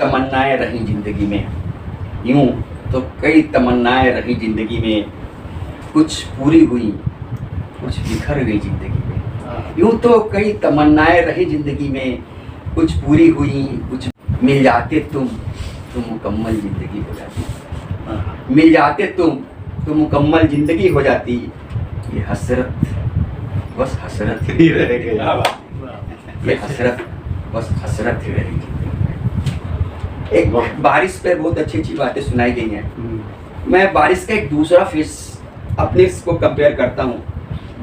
तमन्नाएं रही जिंदगी में, यूं तो कई तमन्नाएं रही जिंदगी में, कुछ पूरी हुई कुछ बिखर गई जिंदगी में। यूं तो कई तमन्नाएं रही जिंदगी में, कुछ पूरी हुई कुछ मिल जाते तुम तो मुकम्मल जिंदगी हो जाती। मिल जाते तुम तो मुकम्मल जिंदगी हो जाती। ये हसरत बस हसरत ही रह गई, ये हसरत बस हसरत ही रह गई। एक बारिश पे बहुत अच्छी अच्छी बातें सुनाई गई हैं। मैं बारिश का एक दूसरा फेस अपने को कंपेयर करता हूँ।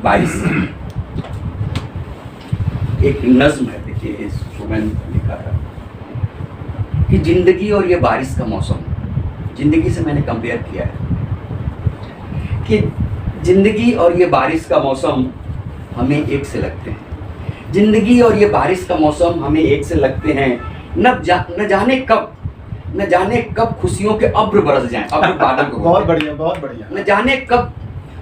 बारिश एक नज्म है, देखिए इसको मैंने लिखा था कि जिंदगी और ये बारिश का मौसम, जिंदगी से मैंने कंपेयर किया है कि जिंदगी और ये बारिश का मौसम हमें एक से लगते हैं। जिंदगी और ये बारिश का मौसम हमें एक से लगते हैं। न जाने कब खुशियों के अब्र बरस जाएं। अब्र बादल को बहुत बढ़िया, बहुत बढ़िया। न जाने कब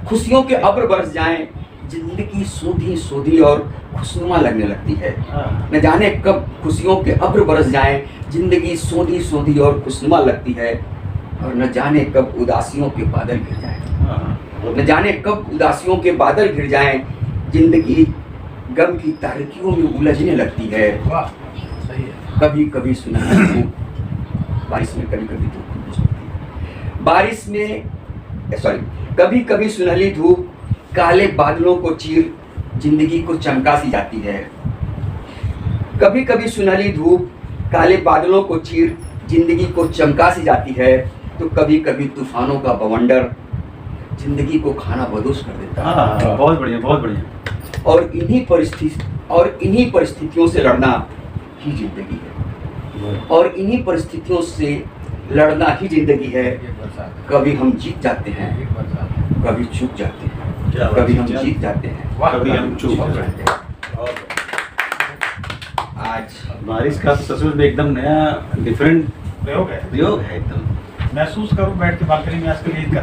खुशियों के अब्र बरस जाएं। जिंदगी सोधी सोधी और खुशनुमा लगने लगती है। न जाने कब खुशियों के अब्र बरस जाएं। जिंदगी सोधी सोधी और खुशनुमा लगती है। और न जाने कब उदासियों के बादल घिर जाएं। न जाने कब उदासियों के बादल घिर जाएं। जिंदगी गम की तारीकियों में उलझने लगती है। कभी कभी सुनहली धूप, बारिश में कभी कभी धूप, बारिश में कभी कभी सुनहली धूप काले बादलों को चीर जिंदगी को चमका सी जाती है। कभी कभी सुनहली धूप काले बादलों को चीर जिंदगी को चमका सी जाती है। तो कभी कभी तूफानों का बवंडर जिंदगी को खाना बदोश कर देता है। बहुत बढ़िया, बहुत बढ़िया। और इन्हीं परिस्थितियों से लड़ना ही जिंदगी है। और इन्हीं परिस्थितियों से लड़ना ही जिंदगी है। कभी हम जीत जाते हैं, कभी चूक जाते हैं। कभी हम जीत जाते हैं, कभी हम चूक जाते हैं। आज बारिश का ससुर में एकदम नया डिफरेंट प्रयोग है एकदम। महसूस करूं बैठ के बालकनी में आजकल ईद का।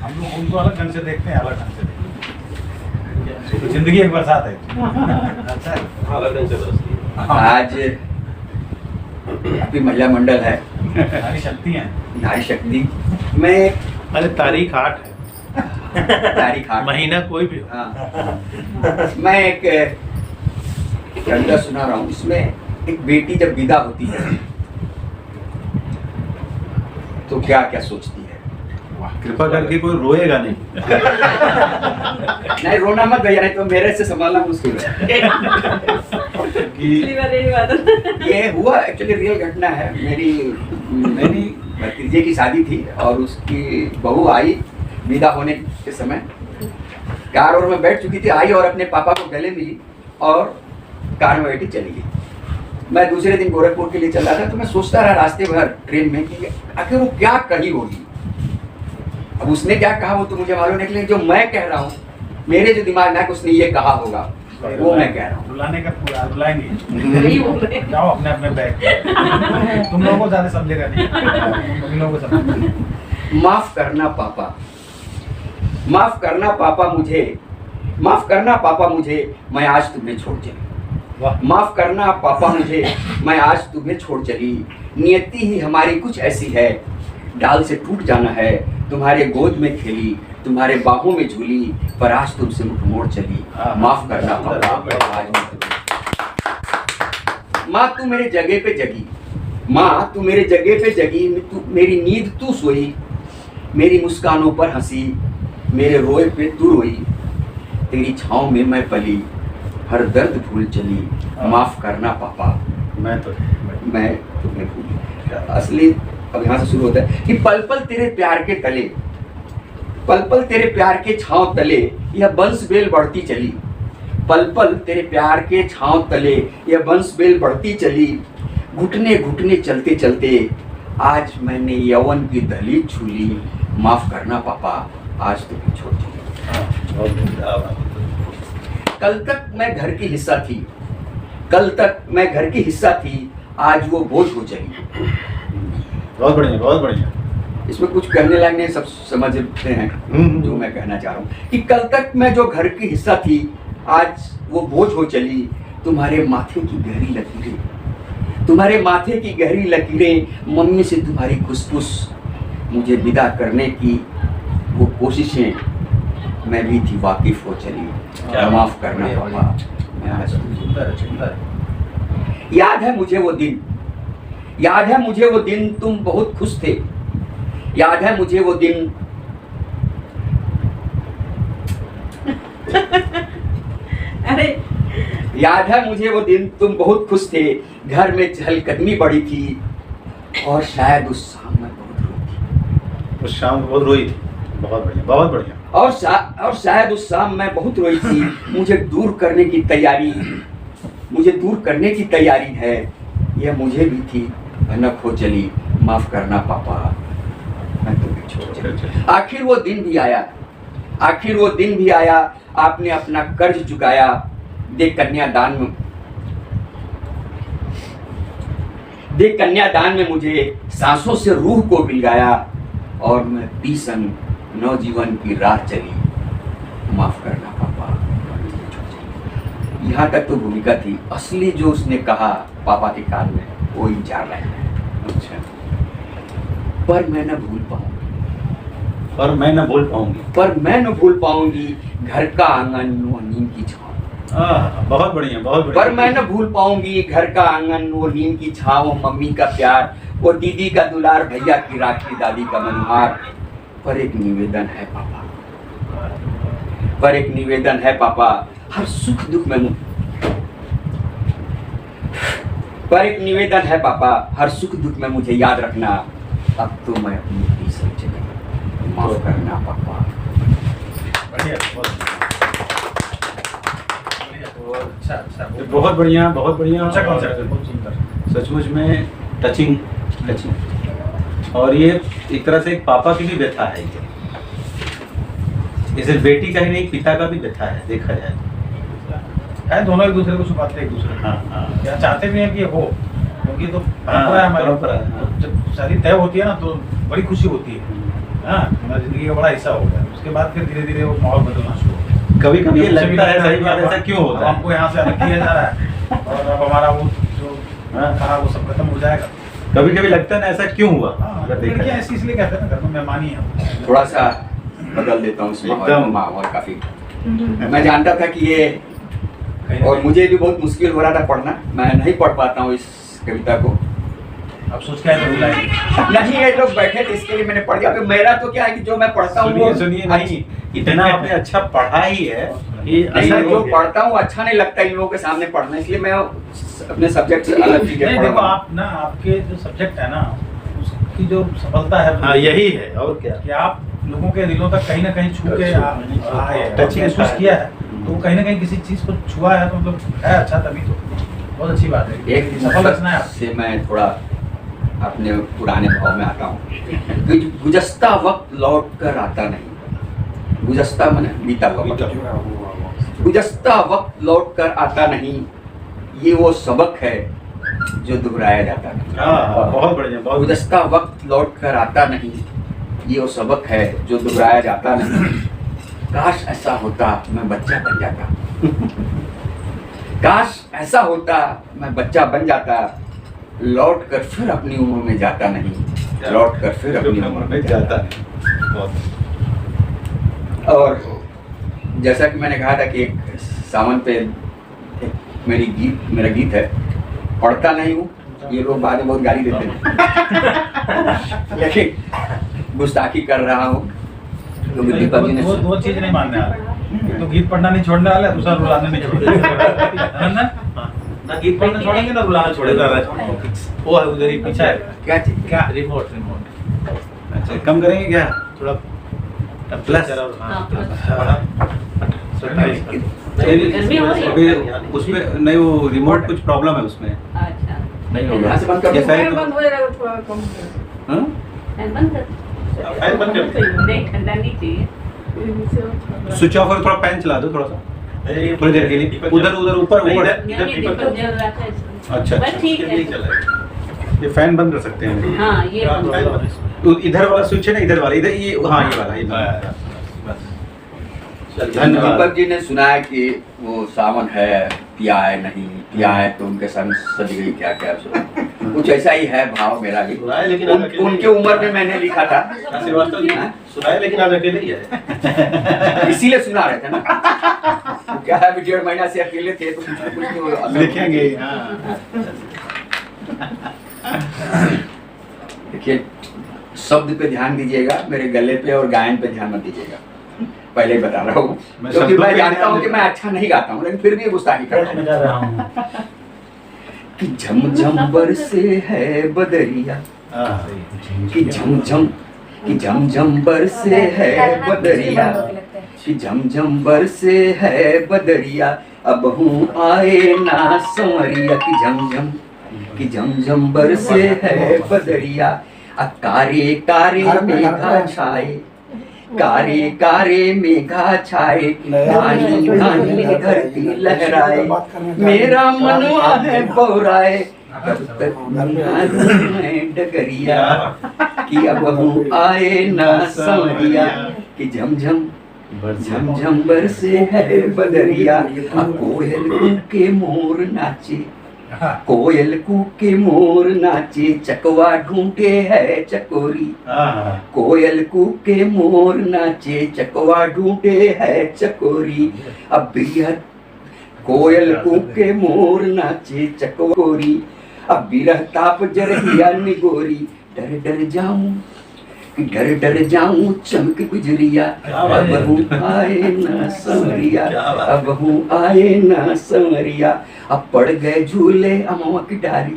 हम लोग उनको अलग ढंग से देखते हैं, अलग ढंग से देखते हैं। तो जिंदगी एक बरसात है। अच्छा अलग ढंग से बरसती है। आज अभी महिला मंडल है, नारी शक्ति है, नारी शक्ति में अरे तारीख 8 है, तारीख 8 महीना कोई भी हो। हाँ। मैं एक कविता सुना रहा हूँ। इसमें एक बेटी जब विदा होती है तो क्या क्या सोचती है। कृपा करके कोई रोएगा नहीं। नहीं रोना मत भैया, नहीं तो मेरे से संभालना मुश्किल है। ये हुआ एक्चुअली रियल घटना है। मेरी भतीजे की शादी थी और उसकी बहू आई विदा होने के समय, कार और में बैठ चुकी थी, आई और अपने पापा को गले मिली और कार में बैठी चली गई। मैं दूसरे दिन गोरखपुर के लिए चल रहा था तो मैं सोचता रहा रास्ते भर ट्रेन में कि आखिर वो क्या कही होगी। अब उसने क्या कहा वो तो मुझे मालूम नहीं, लेकिन जो मैं कह रहा हूँ मेरे जो दिमाग में उसने ये कहा होगा वो मैं कह रहा हूँ। बुलाने का पूरा बुलाएंगे, जाओ अपने अपने बैग। तुम लोगों को ज्यादा समझेगा नहीं, तुम लोगों को समझेगा। माफ करना पापा, माफ करना पापा मुझे, माफ करना पापा मुझे, मैं आज तुम्हें छोड़ चली। माफ करना पापा मुझे, मैं आज तुम्हें छोड़ चली। नियति ही हमारी कुछ ऐसी है, डाल से टूट जाना है। तुम्हारे गोद में खेली, तुम्हारे बाहों में झूली, पर आज तुमसे मुख मोड़ चली। माफ करना पापा आज माँ तू मेरे जगह पे जगी, माँ तू मेरे जगह पे जगी। मेरी नींद तू सोई, मेरी मुस्कानों पर हंसी, मेरे रोए पे तू रोई। तेरी छाँव में मैं पली, हर दर्द भूल चली। माफ करना पापा मैं तुम्हें भूल। असली अब यहाँ से शुरू होता है कि पल पल तेरे प्यार के तले, पल पल तेरे प्यार के छाँव तले यह बंस बेल बढ़ती चली। पल पल तेरे प्यार के छाँव तले यह बंस बेल बढ़ती चली। घुटने घुटने चलते चलते आज मैंने यौवन की दहलीज छू ली। माफ करना पापा आज तुम्हें छोड़ चली। कल तक मैं घर की हिस्सा थी, कल तक मैं घर की हिस्सा थी, आज वो बोझ हो चली। बहुत बढ़िया, बहुत बढ़िया। इसमें कुछ कहने लायक नहीं, सब समझते हैं जो मैं कहना चाह रहा हूँ कि कल तक मैं जो घर की हिस्सा थी आज वो बोझ हो चली। तुम्हारे माथे की गहरी लकीरें, तुम्हारे माथे की गहरी लकीरें, मम्मी से तुम्हारी खुसफुस, मुझे विदा करने की वो कोशिशें मैं भी थी वाकिफ हो चली। क्या माफ करना पापा, मैं आज सुंदर है, सुंदर है। याद है मुझे वो दिन, याद है मुझे वो दिन तुम बहुत खुश थे। याद है मुझे वो दिन अरे याद है मुझे वो दिन तुम बहुत खुश थे, घर में चहलकदमी बड़ी थी, और शायद उस शाम में बहुत रोई थी। उस शाम को बहुत रोई थी। बहुत बढ़िया, बहुत बढ़िया। और शायद उस शाम मैं बहुत रोई थी। मुझे दूर करने की तैयारी है, यह मुझे भी थी, भनक हो चली। माफ करना पापा, मैं तुम्हें छोड़ चली। आखिर वो दिन भी आया, आपने अपना कर्ज चुकाया। दे कन्यादान में मुझे सांसों से रूह को बिलगाया, और मैं पीसन नौजीवन की राह चली। माफ करना पापा। यहाँ तक तो भूमिका थी, असली जो उसने कहा पापा के कान में वो ही 4 लाइन है। अच्छा। पर मैं न भूल पाऊंगी घर का आंगन वो नीम की छाँव। बहुत बढ़िया, बहुत बढ़िया। पर मैं न भूल पाऊंगी घर का आंगन वो नीम की छाँव, मम्मी का प्यार, वो दीदी का दुलार, भैया की राखी, दादी का मनोहार। पर एक निवेदन है पापा, हर सुख दुख में मुझे याद रखना। अब तो मैं अपनी तीसरी जगह, माफ करना पापा। बढ़िया, बहुत अच्छा। बहुत बढ़िया, बहुत बढ़िया। अच्छा कॉन्सेप्ट है, बहुत सुंदर। सचमुच में टचिंग। और ये एक तरह से एक पापा की भी व्यथा है ये। इसे बेटी का ही नहीं, पिता का भी व्यथा है, देखा जाए है, दोनों एक दूसरे को छुपाते हैं, एक दूसरे को। हाँ। या चाहते भी हैं कि ये हो, क्योंकि तो परंपरा है हमारी। परंपरा है, हाँ। जब शादी तय होती है ना तो बड़ी खुशी होती है। हाँ, हमारी जिंदगी का बड़ा हिस्सा हो गया। उसके बाद फिर धीरे धीरे वो माहौल बदलना शुरू हो गया। कभी कभी ये लगता है, सही बात, ऐसा क्यों होता है? हमको यहाँ से अलग किया जा रहा है, और अब हमारा वो जो कहा वो सब खत्म हो जाएगा। कभी कभी लगता है ना, ऐसा क्यों हुआ? हाँ, अगर देखा लड़कियाँ जाए। ऐसी इसलिए कहते हैं ना, घर में मेहमानी है। थोड़ा सा बदल देता हूँ इस एकदम। माहौल काफी। मैं जानता था कि ये, और मुझे भी बहुत मुश्किल हो रहा था पढ़ना, मैं नहीं पढ़ पाता हूँ इस कविता को। अब सोच के आए तो बुलाएंगे। नहीं, ये लोग बैठे थे इसके लिए मैंने पढ़ दिया। मेरा तो क्या है कि जो मैं पढ़ता हूँ वो सुनिए नहीं, इतना आपने अच्छा पढ़ा ही है कि नहीं, असर जो हो गया। पढ़ता हूँ अच्छा नहीं लगता इन लोगों के सामने पढ़ना, इसलिए मैं अपने सब्जेक्ट से अलग चीजें नहीं, पढ़ देखो रहा हूँ। आप ना, आपके जो सब्जेक्ट है ना, उसकी जो सफलता है हाँ, यही है, और क्या। कि आप लोगों के दिलों तक कहीं ना कहीं छू के आए, टचिंग महसूस है। किया है, तो कहीं ना कहीं किसी चीज को छुआ है, तो मतलब है अच्छा, तभी तो बहुत अच्छी बात है। एक सफल रचना है आप। से मैं थोड़ा अपने पुराने भाव में आता हूँ। गुजस्ता वक्त लौट कर आता नहीं, गुजस्ता मैंने बीता हुआ वक्त। गुजस्ता वक्त लौट कर आता नहीं, ये वो सबक है जो दोहराया जाता नहीं। बहुत बढ़िया, बहुत गुजस्ता वक्त लौट कर आता नहीं, ये वो सबक है जो दोहराया जाता नहीं। काश ऐसा होता मैं बच्चा बन जाता, काश ऐसा होता मैं बच्चा बन जाता, लौट कर फिर अपनी उम्र में जाता नहीं, लौट कर फिर अपनी उम्र में जाता नहीं। बहुत। और जैसा कि मैंने कहा था कि एक सावन पे एक मेरा गीत है, पढ़ता नहीं हूँ, ये लोग बाद में बहुत गाली देते हैं लेकिन गुस्ताखी कर रहा हूँ। तो दीपक जी ने दो चीज नहीं मानने वाले, एक तो गीत पढ़ना नहीं छोड़ने वाला, दूसरा रुलाना नहीं छोड़ने। ना गीत पढ़ना छोड़ेंगे ना रुलाना छोड़ेगा। वो है उधर ही पीछे है। क्या चीज? क्या रिमोट अच्छा, कम करेंगे क्या? थोड़ा प्लस। गर्मी हो रही है। अभी उसमें नहीं, वो रिमोट कुछ प्रॉब्लम है उसमें, अच्छा, नहीं होगा। यहाँ से बंद कर ये दो। शायद फैन बंद हो जाएगा, थोड़ा कम हाँ? फैन बंद कर। फैन बंद कर। नहीं, ठंडा नहीं चाहिए। स्विच ऑफ और थोड़ा फैन चला दो थोड़ा सा, थोड़ी देर के लिए। उधर ऊपर नहीं, दीपक जल रहा था इसमें। अच्छा, बस ठीक है। ये फैन बंद कर सकते हैं। हाँ, ये बंद करो। तो इधर वाला स्विच है ना, इधर वाला, इधर ये, हाँ ये वाला, ये वाला। धन्यवाद। दीपक जी ने सुनाया कि वो सावन है, पिया है नहीं, यहाँ आए तो उनके साथ सज गई क्या क्या सो कुछ ऐसा ही है भाव मेरा भी। सुनाए लेकिन आज अकेले उनके उम्र में मैंने लिखा था, श्रीवास्तव जी सुनाए लेकिन आज अकेले ही है। इसीलिए सुना रहे थे ना। तो क्या है, 1.5 महीना से अकेले थे तो कुछ नहीं लिखेंगे। हाँ देखिए, शब्द पे ध्यान दीजिएगा, मेरे गले पे और गायन पे ध्यान मत दीजिएगा, पहले ही बता रहा हूँ। मैं क्योंकि शब्दों मैं पे जानता ध्यान हूँ कि मैं अच्छा नहीं गाता हूँ, लेकिन फिर भी गुस्ताखी करता हूँ। कर रहा हूँ। कि झमझम बरसे है बदरिया, कि झमझम बरसे है बदरिया, कि झमझम बरसे है बदरिया, अब हूँ आए ना संवरिया। कि झमझम बरसे है बदरिया, कारे कारे मेघा छाए, कारे कारे मेघा छाए, घानी घानी धरती लहराए, मेरा मनवा है बौराए, तब तक मैं डगरिया, कि अब हूँ आए ना संवरिया। कि झमझम बरसे है बदरिया, कोयल कूके मोर नाचे, कोयल कूके मोर नाचे, चकवा ढूंढे है चकोरी, कोयल कूके मोर नाचे, चकवा ढूंढे है चकोरी। अब बिरह कोयल कूके मोर नाचे चकोरी, अब बिरह ताप जरहिया निगोरी, डर डर जाऊं कि डर जाऊं चमक गुजरिया, अब हूँ आए ना संवरिया, अब हूँ आए ना संवरिया। अब पड़ गए झूले अमवा की डारी,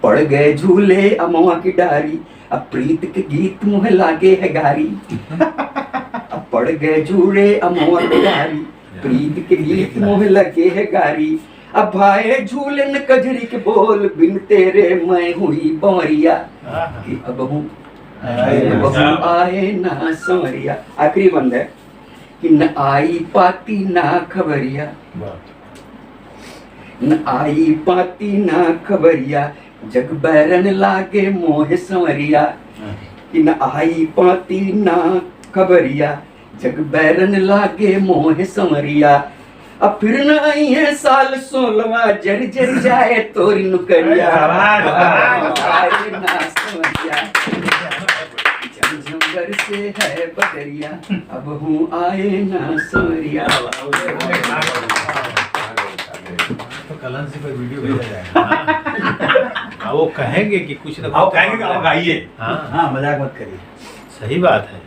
पड़ गए झूले अमवा की डारी, अब प्रीत के गीत मुँह लागे है गारी, अब पड़ गए झूले अमवा की डारी, प्रीत के गीत मुँह लगे है गारी। अब भाई झूले न कजरी के बोल, बिन तेरे मैं हुई बंवरिया, कि अब हूँ आए ना संवरिया। आखिरी बंद है कि न आई पाती ना खबरिया, न आई पाती ना खबरिया, जग बैरन लागे मोह संवरिया। कि न आई पाती ना खबरिया, जग बैरन लागे मोह संवरिया। अब फिर न आई है साल 16वां, जर जर जाए तोरी नुकरिया, आए ना संवरिया। झमझम बरसे है बदरिया, अब हूँ आए ना संवरिया। तो कलंसी पर वीडियो भेजा जाएगा। वो कहेंगे कि कुछ ना आप कहेंगे कि आप गाइए। हाँ मजाक मत करिए। सही बात है,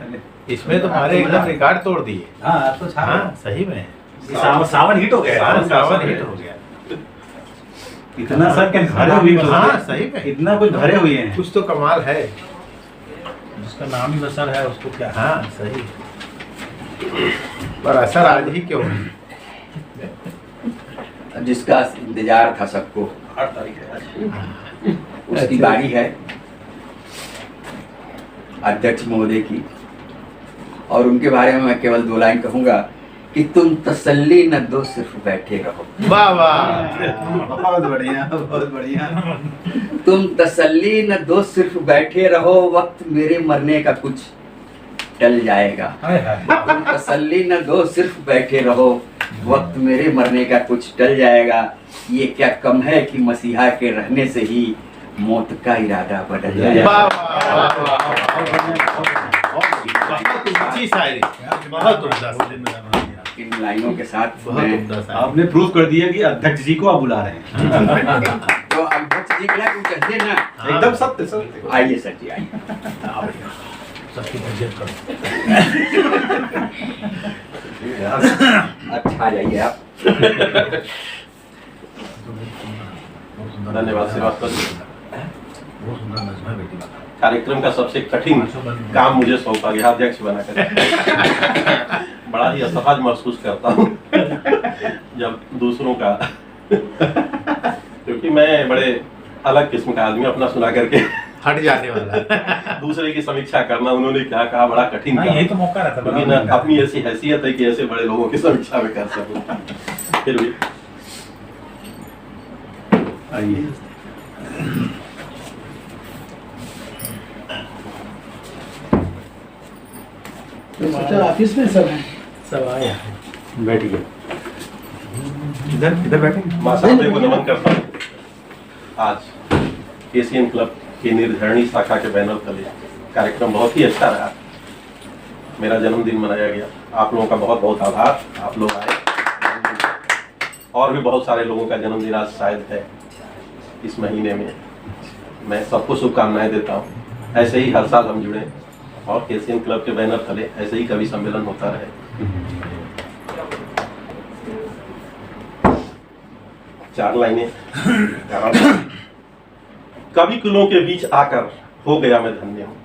इसमें तो हमारे एकदम रिकॉर्ड तोड़ दिए। हाँ तो हाँ सही में सावन हिट हो गया। सावन हिट हो गया। इतना सब क्या भरे हुए हैं। हाँ सही में इतना कुछ भरे हुए हैं। कुछ तो कमाल है, जिसका नाम ही असर है उसको क्या। हाँ सही, पर असर आज ही क्यों है? जिसका इंतजार था सबको, 8 तारीख है आज। उसकी बारी है, अध्यक्ष महोदय की। और उनके बारे में मैं केवल 2 लाइन कहूंगा कि तुम तसल्ली न दो, सिर्फ बैठे रहो। वाह वाह, बहुत बढ़िया, बहुत बढ़िया। तुम तसल्ली न दो, सिर्फ बैठे रहो, वक्त मेरे मरने का कुछ टल जाएगा। तुम तसल्ली न दो, सिर्फ बैठे रहो, वक्त मेरे मरने का कुछ टल जाएगा। ये क्या कम है कि मसीहा के रहने से ही मौत का इरादा बदल जाएगा। वाह वाह बहुत ऊंची शायरी, बहुत उम्दा शायरी। इन लाइनों के साथ बहुत मैं उम्दा शायरी। आपने प्रूव कर दिया कि अध्यक्ष जी को आप बुला रहे हैं। तो अध्यक्ष जी के लिए कुछ चाहिए ना। एकदम सत्य सत्य। आइए सर जी, आइए। सबकी इज्जत करो। अच्छा, आ जाइए आप। धन्यवाद श्रीवास्तव जी। बहुत सुंदर नज़्म है बेटी। कार्यक्रम का सबसे कठिन काम मुझे सौंपा गया अध्यक्ष बनाकर। बड़ा ही असहज महसूस करता हूँ जब दूसरों का, क्योंकि मैं बड़े अलग किस्म का आदमी, अपना सुना करके हट जाने वाला। दूसरे की समीक्षा करना, उन्होंने क्या कहा, बड़ा कठिन हाँ, काम। यही तो मौका रहता है। क्योंकि ना अपनी ऐसी हैसियत है कि ऐसे बड़े लोगों की समीक्षा में कर सकूं। फिर भी आइए। ऑफिस में सब है। सब आया। बैठिए। इधर इधर बैठे। माँ साहब को नमन करता हूँ। आज एशियन क्लब की निर्धारणी शाखा के बैनर तले कार्यक्रम बहुत ही अच्छा रहा। मेरा जन्मदिन मनाया गया। आप लोगों का बहुत बहुत आभार, आप लोग आए। और भी बहुत सारे लोगों का जन्मदिन आज शायद है इस महीने में। मैं सबको शुभकामनाएं देता हूँ। ऐसे ही हर साल हम जुड़े और एशियन क्लब के बैनर तले ऐसे ही कवि सम्मेलन होता रहे। चार लाइनें। कवि कुलों के बीच आकर हो गया मैं धन्य हूँ।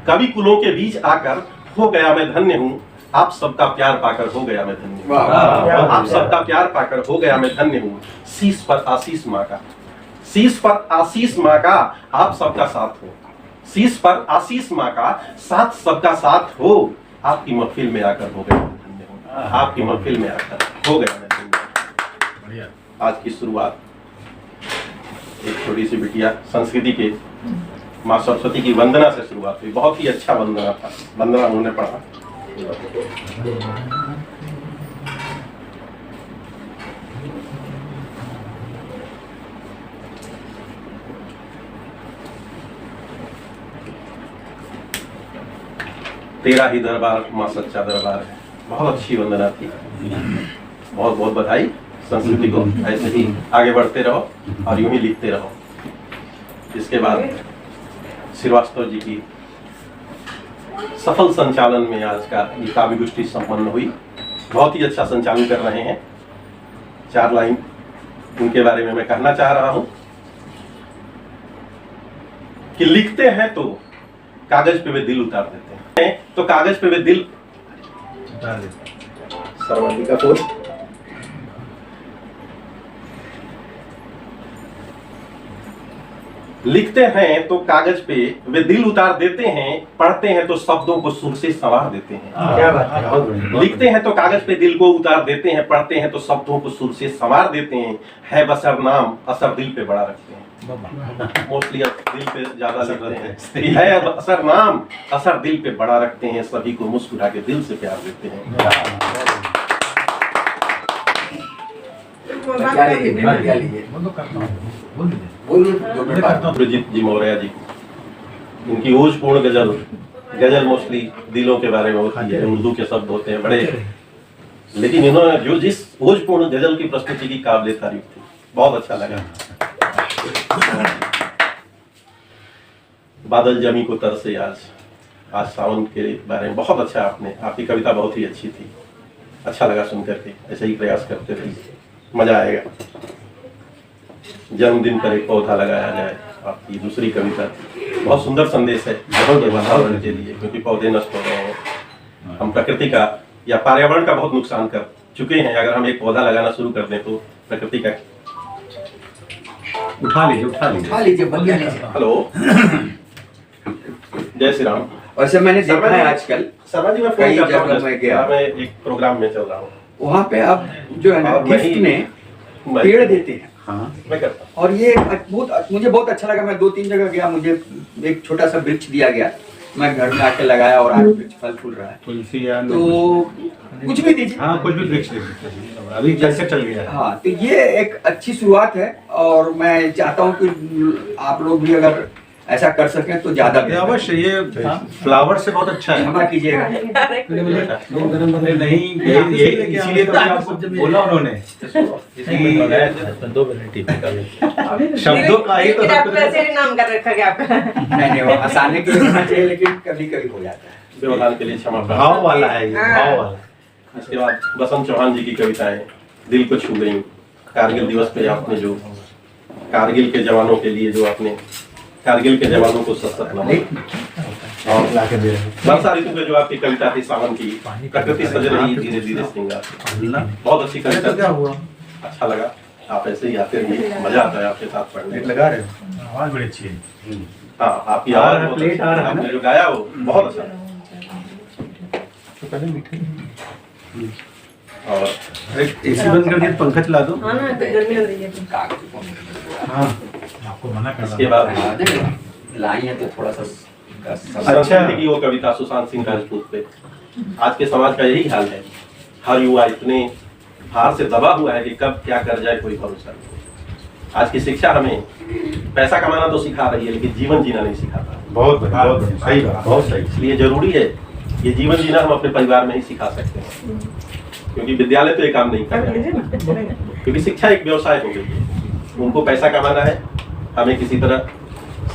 कवि कुलों के बीच आकर हो गया मैं धन्य हूँ। आप सबका प्यार पाकर हो गया मैं धन्य हूँ। आप सबका प्यार पाकर हो गया मैं धन्य हूँ। शीश पर आशीष माँ का, शीश पर आशीष माँ का आप सबका साथ हो। शीश पर आशीष माँ का साथ सबका साथ हो। आपकी महफिल में आकर हो गया मैं धन्य हूँ। आपकी महफिल में आकर हो गया मैं धन्य हूँ। आज की शुरुआत एक छोटी सी बिटिया संस्कृति के माँ सरस्वती की वंदना से शुरुआत हुई। बहुत ही अच्छा वंदना था। वंदना उन्होंने पढ़ा। तेरा ही दरबार माँ सच्चा दरबार है। बहुत अच्छी वंदना थी। बहुत बहुत बधाई संस्कृति को। ऐसे ही आगे बढ़ते रहो और यूं ही लिखते रहो। इसके बाद श्रीवास्तव जी की सफल संचालन में आज का ये काव्य गोष्ठी संपन्न हुई। बहुत ही अच्छा संचालन कर रहे हैं। चार लाइन उनके बारे में मैं कहना चाह रहा हूं कि लिखते हैं तो कागज पे वे दिल उतार देते हैं, तो कागज पे वे दिल उतार देते। सर्वाधिक का फोन। लिखते हैं तो कागज पे वे दिल उतार देते हैं, पढ़ते हैं तो शब्दों को सुर से संवार देते हैं। क्या बात है, बहुत बढ़िया। लिखते हैं तो कागज पे दिल को उतार देते हैं, पढ़ते हैं तो शब्दों को सुर से संवार देते हैं। है बसर नाम असर दिल पे बड़ा रखते हैं। मोस्टली दिल पे ज्यादा लिखते हैं। है असर नाम असर दिल पे बड़ा रखते हैं। सभी को मुस्कुरा के दिल से प्यार देते हैं। क्या लीजिए बोल दो, करता हूँ। बोल दीजिए। ब्रजित जी मौर्य जी, उनकी ओजपूर्ण गजल, गजल मोस्टली दिलों के बारे में होती है। उर्दू के शब्द होते हैं बड़े, लेकिन इन्होंने जो जिस ओजपूर्ण गजल की प्रस्तुति की काबिल तारीफ थी, बहुत अच्छा लगा। बादल जमी को तरसे आज सावन के बारे में बहुत अच्छा आपकी कविता बहुत ही अच्छी थी। अच्छा लगा सुन करके। ऐसे ही प्रयास करते रहिए, मजा आएगा। जन्मदिन पर एक पौधा लगाया जाए, आपकी दूसरी कविता बहुत सुंदर संदेश है वातावरण के लिए, क्योंकि पौधे नष्ट हो रहे हैं। हम प्रकृति का या पर्यावरण का बहुत नुकसान कर चुके हैं। अगर हम एक पौधा लगाना शुरू कर दें तो प्रकृति का। उठा लीजिए बंद कीजिए। हेलो, जय श्री राम। वैसे मैंने देखा है आजकल शर्मा जी, मैं कई फोन करता जगह हूं, मैं गया। मैं एक प्रोग्राम में चल रहा हूँ। वहाँ पे अब जो है ना और गिफ्ट में पेड़ देते हैं। मैं करता हूँ। और ये मुझे बहुत अच्छा लगा। मैं 2-3 जगह गया, मुझे एक छोटा सा वृक्ष दिया गया। मैं घर में आके लगाया और आज वृक्ष फल फूल रहा है। तुलसी या तो कुछ भी दीजिए। हाँ, कुछ भी वृक्ष दे सकते हैं। अभी जैसे चल गया है। हाँ, तो ये एक अच्छी शुरुआत है और मैं चाहता हूँ कि आप लोग भी अगर ऐसा कर सकें तो ज्यादा ये अवश्य, ये फ्लावर से बहुत अच्छा है। क्षमा कीजिएगा। नहीं, ये इसीलिए तो आपको बोला उन्होंने शब्दों का ही तो सब कुछ है। नाम कर रखा गया आपका। नहीं वो हंसाने के लिए होना चाहिए, लेकिन कभी कभी हो जाता है। व्यवधान के लिए क्षमा प्रार्थना। भाव वाला है ये, भाव वाला। इसके बाद बसंत चौहान जी की कविताएं दिल को छू गई। कारगिल दिवस पे आपने जो कारगिल के जवानों के लिए जो आपने कारगिल के जवानों को सशक्त नमन, और वर्षा ऋतु में जो आपकी कविता थी सावन की, प्रकृति सज रही धीरे धीरे श्रृंगार, बहुत अच्छी कविता थी। अच्छा लगा। आप ऐसे ही आते रहिए, मजा आता है आपके साथ पढ़ने में। लगा रहे हो, आवाज बड़ी अच्छी है। हाँ, आपकी आवाज बहुत अच्छी है। आपने जो गाया वो बहुत अच्छा है। और एसी बंद कर दिया, पंखा चला दो। हाँ ना, तो गर्मी लग रही है। हाँ, आपको मना कर इसके बाद लाई है तो थोड़ा सा संस्कृति की वो कविता सुशांत सिंह राजपूत पे। आज के समाज का यही हाल है। हर युवा इतने हार से दबा हुआ है कि कब क्या कर जाए कोई भरोसा नहीं। आज की शिक्षा हमें पैसा कमाना तो सिखा रही है, लेकिन जीवन जीना नहीं सिखाता। बहुत बढ़िया, सही बात, बहुत सही। इसलिए जरूरी है ये जीवन जीना हम अपने परिवार में ही सिखा सकते हैं, क्योंकि विद्यालय तो ये काम नहीं कर रहा है, क्योंकि शिक्षा एक व्यवसाय हो गई है। उनको पैसा कमाना है, हमें किसी तरह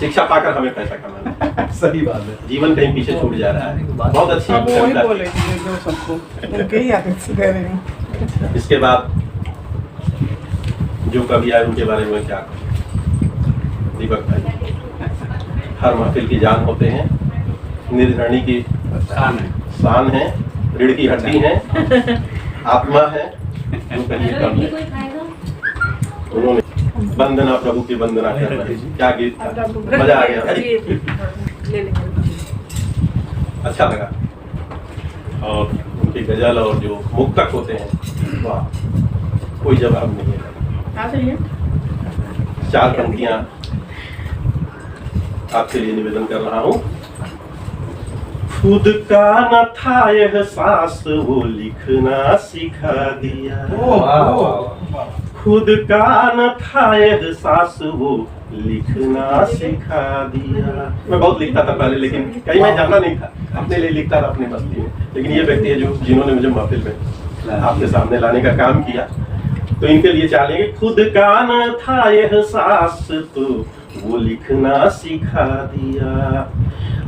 शिक्षा पाकर हमें पैसा कमाना है। सही बात है। जीवन कहीं पीछे छूट जा रहा है। बहुत अच्छी अब वही कविता बोले थी। जो सबको उनके ही आदत से दे रहे हैं। इसके बाद जो कवि आए उनके बारे में क्या कहूं? दीपक भाई हर महफिल की जान होते हैं, निर्धरणी की शान है, रीढ़ की हड्डी है, आत्मा है, जो कहिए कम है। उन्होंने वंदना प्रभु की वंदना कर रहे हैं। क्या गीत था, मजा आ गया भाई, ले ले अच्छा लगा। और उनकी गजल और जो मुक्तक होते हैं, वाह, कोई जवाब नहीं है। हाँ सही है। 4 पंक्तियां आपके लिए निवेदन कर रहा हूं। खुद का न था यह सास वो लिखना सिखा दिया, खुद का न था यह सास वो लिखना सिखा दिया। मैं बहुत लिखता था पहले, लेकिन कहीं मैं जानना नहीं था, अपने लिए लिखता था अपनी मस्ती में। लेकिन ये व्यक्ति है जो जिन्होंने मुझे महफिल में आपके सामने लाने का काम किया, तो इनके लिए चालेंगे। खुद का न था यह सास तो वो लिखना सिखा दिया,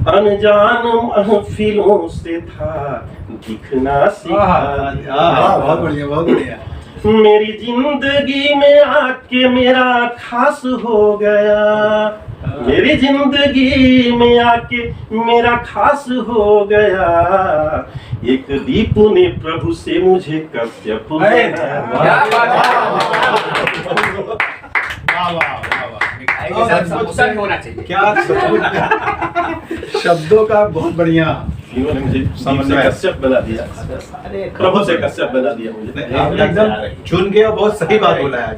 अनजान महफिलों से था दिखना सिखा दिया। बहुत बढ़िया, बहुत बढ़िया। मेरी जिंदगी में आके मेरा खास हो गया, मेरी जिंदगी में आके मेरा खास हो गया। एक दीप ने प्रभु से मुझे कश्यप क्या बात है, समोसा भी होना चाहिए। क्या शब्दों का बहुत बढ़िया। इन्होंने मुझे दीप से कश्यप बना दिया, प्रभु से कश्यप बना दिया मुझे। आपने एकदम चुन के और बहुत सही बात बोला है।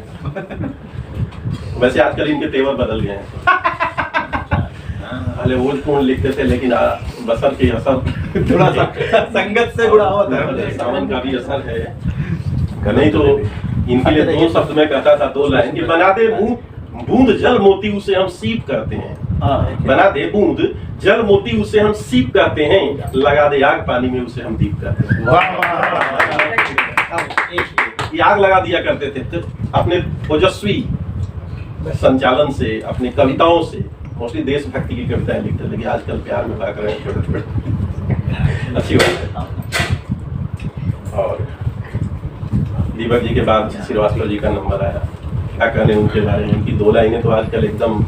वैसे आजकल इनके तेवर बदल गए हैं। पहले वो कौन लिखते थे, लेकिन बसर की असर थोड़ा सा संगत से जुड़ा हुआ धर्म सावन का भी असर है। नहीं तो इनके लिए 2 शब्द में कहता था, 2 लाइन कि बना दे बूंद जल मोती उसे हम सीप करते हैं, बना दे बूंद जल मोती उसे हम सीप करते हैं, लगा दे आग पानी में उसे हम दीप करते हैं। ये आग लगा दिया करते थे तो अपने ओजस्वी संचालन से, अपनी कविताओं से, मोस्टली देशभक्ति की कविताएं लिखते, लेकिन आजकल प्यार में भाग रहे हैं छोटे-छोटे। अच्छी बात है। और दीपक जी के बाद श्रीवास्तव जी का नंबर आया। क्या कहने उनके बारे में, उनकी 2 लाइनें तो आजकल एकदम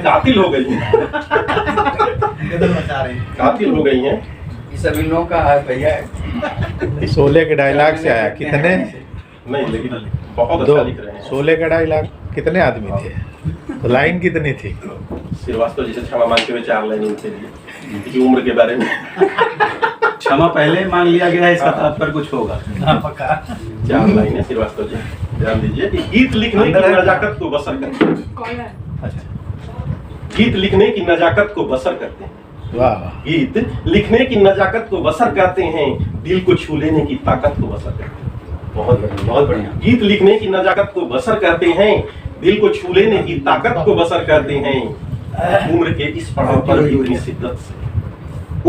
कातिल हो गई हैं, कातिल हो गई हैं। ये सब इन लोगों का भैया शोले के डायलॉग से आया। कितने नहीं, लेकिन बहुत दो अच्छा लिख रहे हैं। शोले का डायलॉग कितने आदमी थे, तो लाइन कितनी थी? श्रीवास्तव जी से क्षमा मांगते हुए 4 लाइन उनके लिए, उनकी उम्र के बारे में। क्षमा पहले मांग लिया गया है, इसका तात्पर्य कुछ होगा। 4 लाइनें श्रीवास्तव जी, ध्यान दीजिए कि गीत लिखने की नजाकत को बसर करते हैं। कौन है? गीत लिखने की नजाकत को बसर करते हैं। वाह, गीत लिखने की नजाकत को बसर करते हैं, दिल को छू लेने की ताकत को बसर करते हैं। बहुत बढ़िया, बहुत बढ़िया। गीत लिखने की नजाकत को बसर करते हैं, दिल को छू लेने की ताकत को बसर करते हैं। उम्र के इस पड़ाव पर भी इतनी शिद्दत से,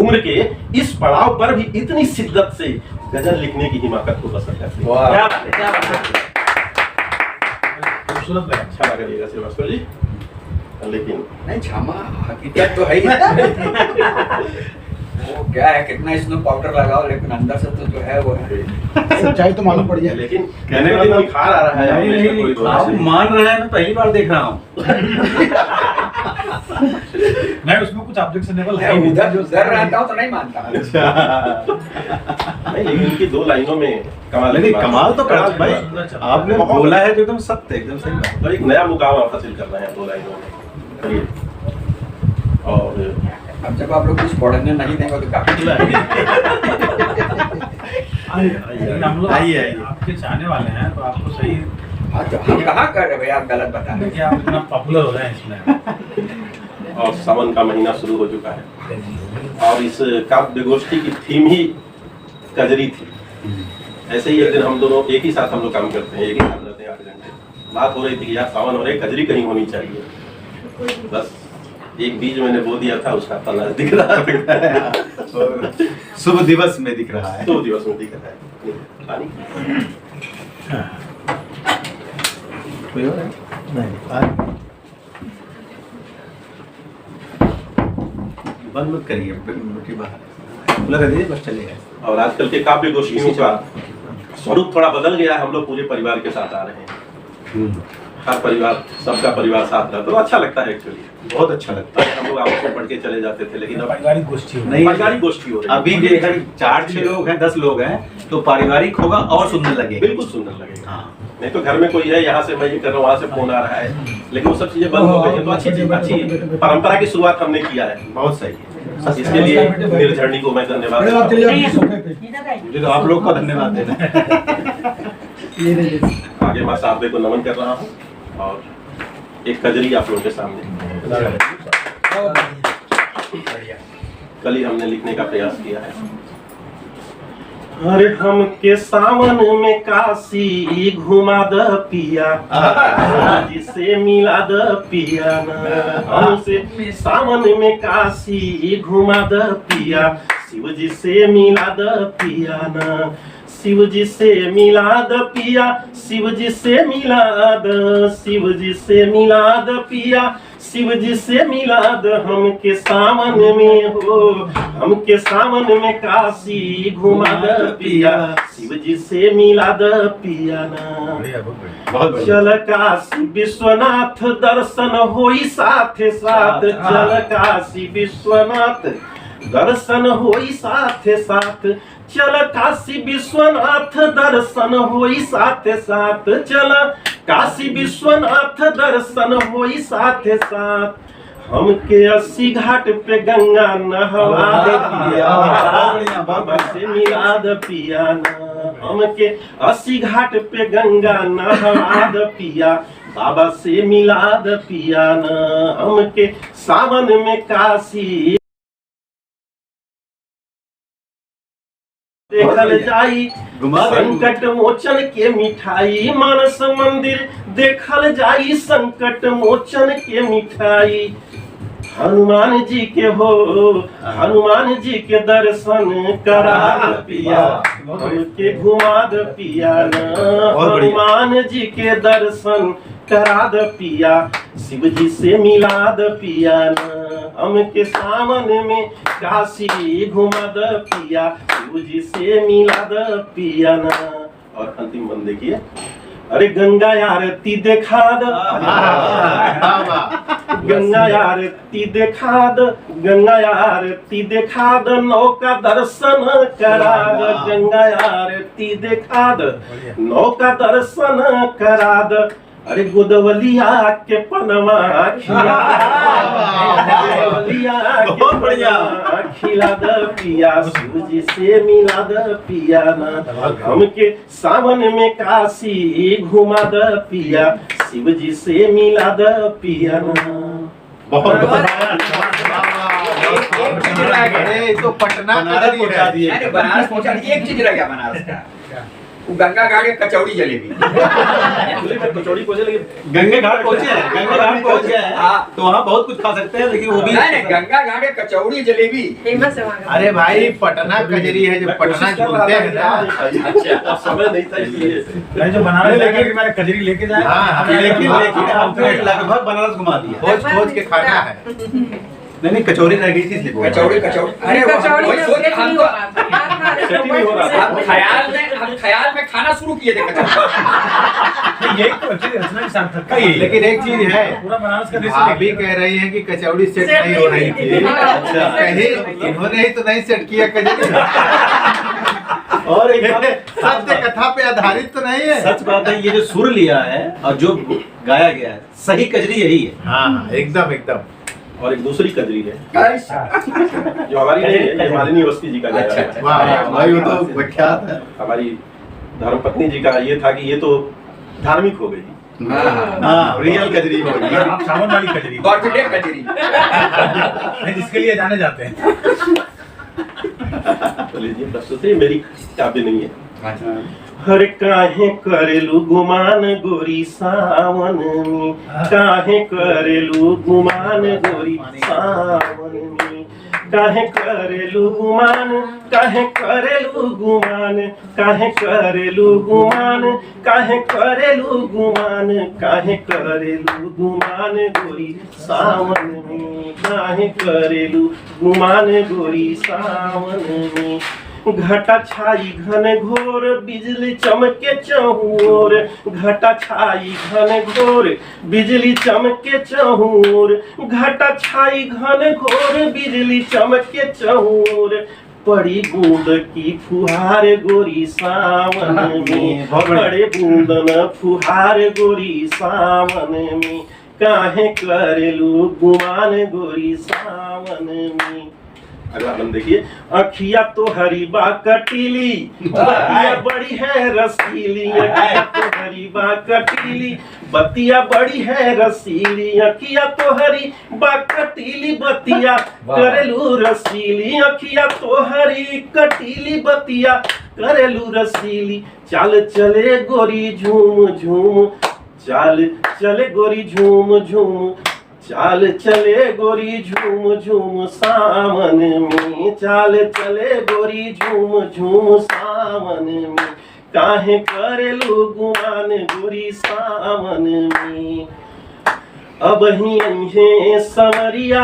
उम्र के इस पड़ाव पर भी इतनी शिद्दत से गजल लिखने की हिमाकत को बसर करते हैं। वाह। क्या बात है, क्या बात है। खूबसूरत लगा। अच्छा लगेगा श्रीवास्तव जी, लेकिन नहीं, क्षमा हकीकत तो है ही। वो क्या है, कितना इसमें पाउडर लगाओ, लेकिन अंदर से तो जो है वो है। सच्चाई तो मालूम पड़ जाए। लेकिन कहने का कहने का मतलब- निखार आ रहा है। नहीं, हमेशा कोई नहीं, दो आप नहीं। मान रहे हैं, मैं पहली बार देख रहा हूँ। नहीं, उसमें कुछ ऑब्जेक्शनेबल है। मैं उधर रहता हूँ तो नहीं मानता। नहीं, लेकिन इनकी 2 लाइनों में कमाल नहीं, की बात है। कमाल तो कर भाई, बहुत- आपने बोला है जो एकदम सत्य, एकदम सही बात। तो एक नया मुकाम आप हासिल कर रहे हैं 2 लाइनों में। करिए। और अब जब आप लोग कुछ पढ़ने नहीं देंगे तो काफी लेकिन हम लोग आइए। आपके चाहने वाले हैं, तो आपको सही हाँ, तो हम कहाँ कर रहे भैया, आप गलत बता रहे देखिए, आप इतना पॉपुलर हो रहे हैं इसमें। और सावन का महीना शुरू हो चुका है, और इस काव्य गोष्ठी की थीम ही कजरी थी। ऐसे ही एक दिन हम दोनों एक ही साथ हम लोग काम करते हैं, एक ही साथ रहते हैं 8 घंटे। बात हो रही थी कि यार सावन हो रही, कजरी कहीं होनी चाहिए। बस एक बीज मैंने बो दिया था, उसका तना दिख रहा है। शुभ दिवस में दिख रहा है। 2 दिवस में दिख रहा है। पानी कोई और है? बंद मत करिए, बेटी बाहर खुला कर दीजिए, बस चलेगा। और आजकल के काव्य गोष्ठियों का स्वरूप थोड़ा बदल गया है। हम लोग पूरे परिवार के साथ आ रहे हैं। हर परिवार, सबका परिवार साथ रहता तो अच्छा लगता है। एक्चुअली बहुत अच्छा लगता है। हम लोग आपस में पढ़ के चले जाते थे, लेकिन अब पारिवारिक गोष्ठी हो नहीं, पारिवारिक गोष्ठी हो रही है। अभी के अगर 4-6 लोग हैं, 10 लोग हैं, तो पारिवारिक होगा और सुंदर लगेगा। बिल्कुल सुंदर लगेगा। हाँ। नहीं तो घर में कोई है, यहाँ से मैं ये कर रहा हूँ, वहाँ से फोन आ रहा है, लेकिन वो सब चीजें बंद हो गई है। तो अच्छी परंपरा की शुरुआत हमने किया है। बहुत सही है। इसके लिए निर्झरणी को मैं धन्यवाद देता हूँ। मुझे तो आप लोग का धन्यवाद देना है। आगे माँ साहब को नमन कर रहा हूँ और एक कजरी आप लोगों के सामने। कल ही हमने लिखने का प्रयास किया है। अरे हम के सावन में काशी घुमा द पिया, जिसे मिला द पिया ना। हमसे सावन में काशी घुमा द पिया, शिव जी से मिला द पिया ना। शिव जी से मिला द पिया, शिव जी से मिला द, शिव जी से मिला द पिया, शिव जी से मिला द। हमके सावन में हो, हमके सावन में काशी घुमा द पिया, शिव जी से मिला द पिया ना। चल काशी विश्वनाथ दर्शन होई साथे साथ, चल काशी विश्वनाथ दर्शन होई साथे साथ, चल काशी विश्वनाथ दर्शन होई साथे साथ, चल काशी विश्वनाथ दर्शन होई साथे साथ। हमके 80 घाट पे गंगा नहवा दे पिया, बाबा से मिला द पिया ना। हमके 80 घाट पे गंगा नहवा द पिया, बाबा से मिला द पिया ना। हमके सावन में काशी देखल जाई, संकट मोचन के मिठाई, मानस मंदिर देखल जाई, संकट मोचन के मिठाई। हनुमान जी के हो, हनुमान जी के दर्शन करा द पिया, हमके घुमा द पिया ना। हनुमान जी के दर्शन करा द पिया, शिव जी से मिला द पिया ना। हमके सावन में काशी घुमा द पिया, शिव जी से मिला द पिया ना। और अंतिम बंद देखिए। अरे गंगा आरती देखा द, गंगा आरती देखा द, गंगा आरती देखा द, नौका दर्शन करा द, गंगा आरती देखा द, नौका दर्शन करा द। अरे गोदवलिया के पनवा खिला, गोदवलिया के पनवा खिला द पिया, शिव जी से मिला द पिया ना। हमके सावन में काशी घुमा द पिया, शिव जी से मिला द पिया ना। बहुत तो पटना बनारस पहुंचा दिए। अरे बनारस पहुंचा दिए। एक चीज रह गया बनारस का, वो गंगा घाट के कचौड़ी जलेबी। कचौड़ी पहुंचे, लेकिन गंगे घाट पहुंचे हैं, गंगे घाट पहुंचे हैं। हाँ। तो वहाँ बहुत कुछ खा सकते हैं, लेकिन वो भी नहीं, गंगा घाट के कचौड़ी जलेबी फेमस है वहाँ का। अरे भाई पटना कजरी है, जब पटना झूलते हैं ना। अच्छा समय नहीं था इसलिए। मैं जो बनारस लेके कि मैंने कजरी लेके जाए। हाँ, लेकिन आपने लगभग बनारस घुमा दिया। खोज के खाना है। नहीं, कचौरी रह गई थी इसलिए बोल रहा हूँ। कचौड़ी अरे कचौड़ी वही में सोच सेट हम नहीं तो हो रहा था। यार खा रहे सेट नहीं हो रहा था। हम ख्याल में खाना शुरू किए थे कचौड़ी। यही तो अच्छी रचना की सार्थकता ही है। लेकिन एक चीज है, पूरा बनारस का डिश भाभी कह रही है कि कचौड़ी सेट नहीं हो रही थी। अच्छा। कहीं इन्होंने ही तो नहीं सेट किया कजरी। और एक बात, सत्य कथा पे आधारित तो नहीं है। सच बात है, ये जो सुर लिया है और जो गाया गया है, सही कजरी यही है। हाँ, एकदम एकदम। और एक दूसरी कजरी है जो हमारी नहीं है, ये मालिनी अवस्थी जी का गाया है। वाह भाई, वो तो विख्यात है। हमारी धर्मपत्नी जी का ये था कि ये तो धार्मिक हो गई, हाँ, रियल कजरी हो गई। आप सावन वाली कजरी बर्थडे कचौड़ी। नहीं, जिसके लिए जाने जाते हैं। तो लीजिए प्रस्तुति। मेरी काव्य नहीं है, हर काहे करेलू गुमान गोरी सावन में, काहे करेलू गुमान गोरी सावन में, काहे करेलू गुमान, काहे करेलू गुमान, काहे करेलू गुमान, काहे करेलू गुमान, काहे करेलू गुमान गोरी सावन में, काहे करेलू गुमान गोरी सावन में। घटा छाई घन घोर बिजली चमके चहुर, घटा छाई घन घोर बिजली चमके चहुर, घटा छाई घन घोर बिजली चमके चहुर, पड़ी बूंद की फुहार गोरी सावन में, बड़े बूंदन फुहार गोरी सावन में, काहे करेलू गुमान गोरी सावन में। अगला बंद देखिए, अखिया तो हरी बा कटीली, बतिया बड़ी है रसीली, अखिया तो हरी बा कटीली, बतिया बड़ी है रसीली, अखिया तो हरी बा कटीली, बतिया करेलू रसीली, अखिया तो हरी कटीली, बतिया करेलू रसीली, चाल चले गोरी झूम झूम, चाल चले गोरी झूम झूम, चाल चले गोरी झूम झूम सावन में, चाल चले गोरी झूम झूम सावन में, काहे करेलू गुमान गोरी सावन में। अब ही अइहे संवरिया,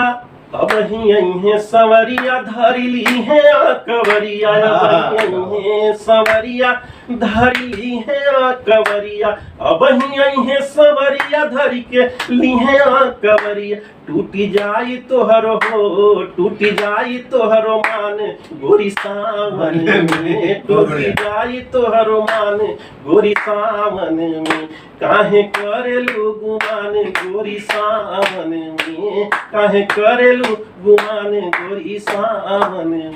अब ही अइहे संवरिया धरिली है कवरिया, अब ही अइहे संवरिया धरिली है कवरिया, अब ही अइहे संवरिया धरि के लीहे कवरिया, टूटी जाई तोहरो हो, टूटी जाई तोहरो मान गोरी सावन में, टूटी जाई तोहरो मान गोरी सावन में, काहे करेलू गुमान गोरी सावन में, काहे करेलू गुमान गोरी सावन में।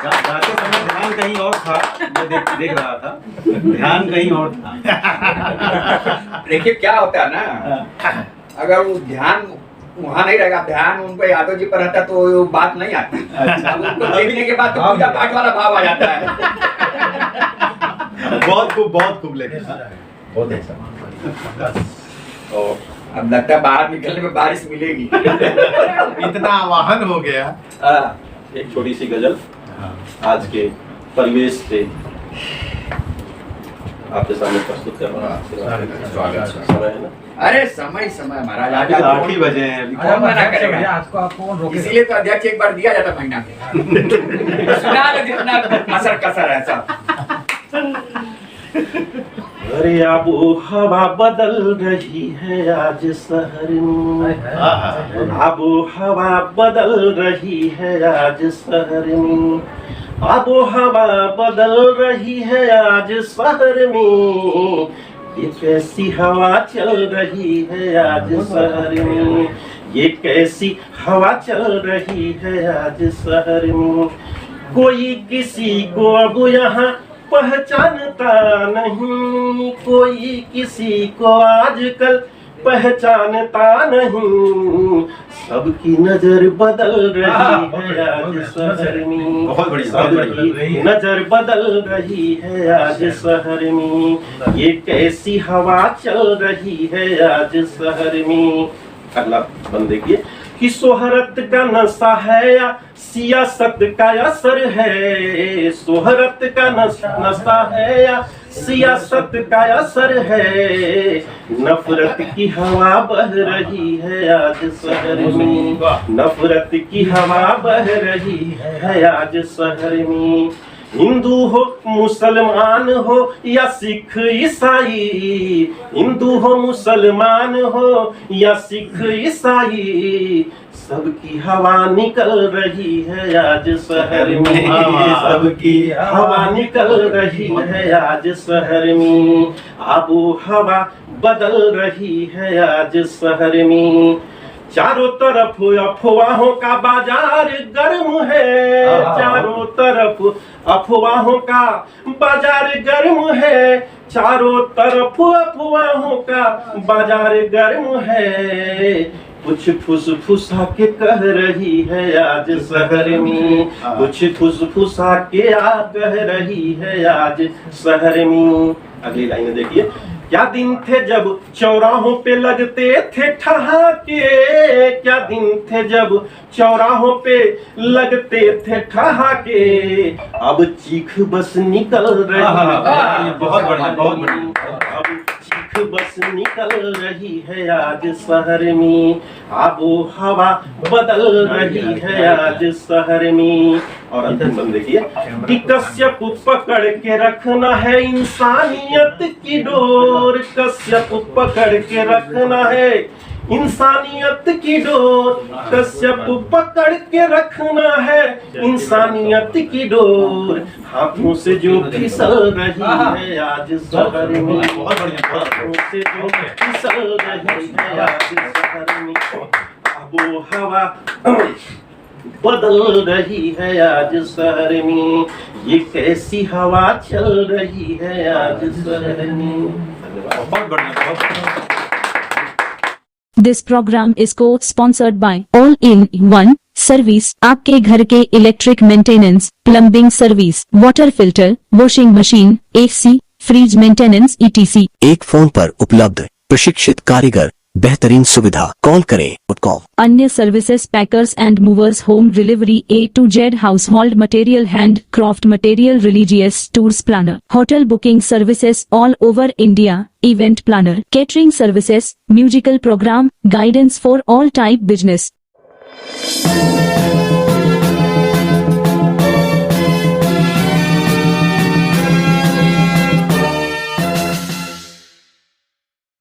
गाते समय ध्यान कहीं और था, मैं देख रहा था, ध्यान कहीं और था। देखिए क्या होता है ना, अगर वो ध्यान वहाँ नहीं रहेगा, ध्यान उनको यादव जी पर रहता तो बात नहीं आती। अब उनको देखने के बाद तो पूजा पाठ वाला भाव आ जाता है। बहुत खूब लेकिन बहुत अच्छा। तो अब लगता है बाहर निकलने में बारिश मिलेगी। इतना आवाहन हो गया। एक छोटी सी गजल आज के परिवेश से आपके सामने प्रस्तुत कर रहा हूँ। समय है ना? अरे समय महाराज, अभी तो 8 ही बजे हैं, अभी कौन मना करेगा? आपको कौन रोकेगा? इसीलिए तो अध्यक्ष एक बार दिया जाता महीना में। सुना लो जितना असर कसर है सब। अरे आबो हवा बदल रही है आज शहर में, आबो हवा बदल रही है आज शहर में, आबो हवा बदल रही है आज शहर में, ये कैसी हवा चल रही है आज शहर में, ये कैसी हवा चल रही है आज शहर में, कोई किसी को अब यहाँ पहचानता नहीं, कोई किसी को आजकल पहचानता नहीं, सबकी नजर बदल रही है आज शहर में, बहुत बढ़िया, सबकी नजर बदल रही है आज शहर में, ये कैसी हवा चल रही है आज शहर में। अगला बंद देखिए कि शोहरत का नशा है या सियासत का असर है, शोहरत का नशा है या सियासत का असर है, नफरत की हवा बह रही है आज शहर में, नफरत की हवा बह रही है आज शहर में, हिंदू हो मुसलमान हो या सिख ईसाई, हिंदू हो मुसलमान हो या सिख ईसाई, सबकी हवा निकल रही है आज शहर में, सबकी हवा निकल रही है आज शहर में, आबो हवा बदल रही है आज शहर में, चारों तरफ अफवाहों का बाजार गर्म है, चारों तरफ अफवाहों का बाजार गर्म है, चारों तरफ अफवाहों का बाजार गर्म है, कुछ फुसफुसा के कह रही है आज शहर में, कुछ फुसफुसा के कह रही है आज शहर में। अगली लाइन देखिए। क्या दिन थे जब चौराहों पे लगते थे ठहाके, क्या दिन थे जब चौराहों पे लगते थे ठहाके, अब चीख बस निकल रही है। बहुत बढ़िया, बहुत बढ़िया। अब चीख बस निकल रही है आज शहर में, आबो हवा बदल रही है आज शहर में। और अंतिम बंद देखिए कि कश्यप पकड़ के रखना है इंसानियत की डोर, कश्यप पकड़ के रखना है इंसानियत की डोर, कश्यप पकड़ के रखना है इंसानियत की डोर, हाथों से जो फिसल रही है आज शहर में, हाथों से जो फिसल रही है आज शहर में, आबो हवा बदल रही है आज शहर में, ये कैसी हवा चल रही है आज शहर में। बहुत बढ़िया, बहुत बढ़िया। This program is co-sponsored by All in One Service, आपके घर के electric maintenance, plumbing service, water filter, washing machine, AC, fridge maintenance etc। एक फोन पर उपलब्ध प्रशिक्षित कारीगर, बेहतरीन सुविधा। कॉल करें .com। अन्य services packers and movers, home delivery A to Z, household material, handcraft material, religious tours planner, hotel booking services all over India, event planner, catering services, musical program, guidance for all type business.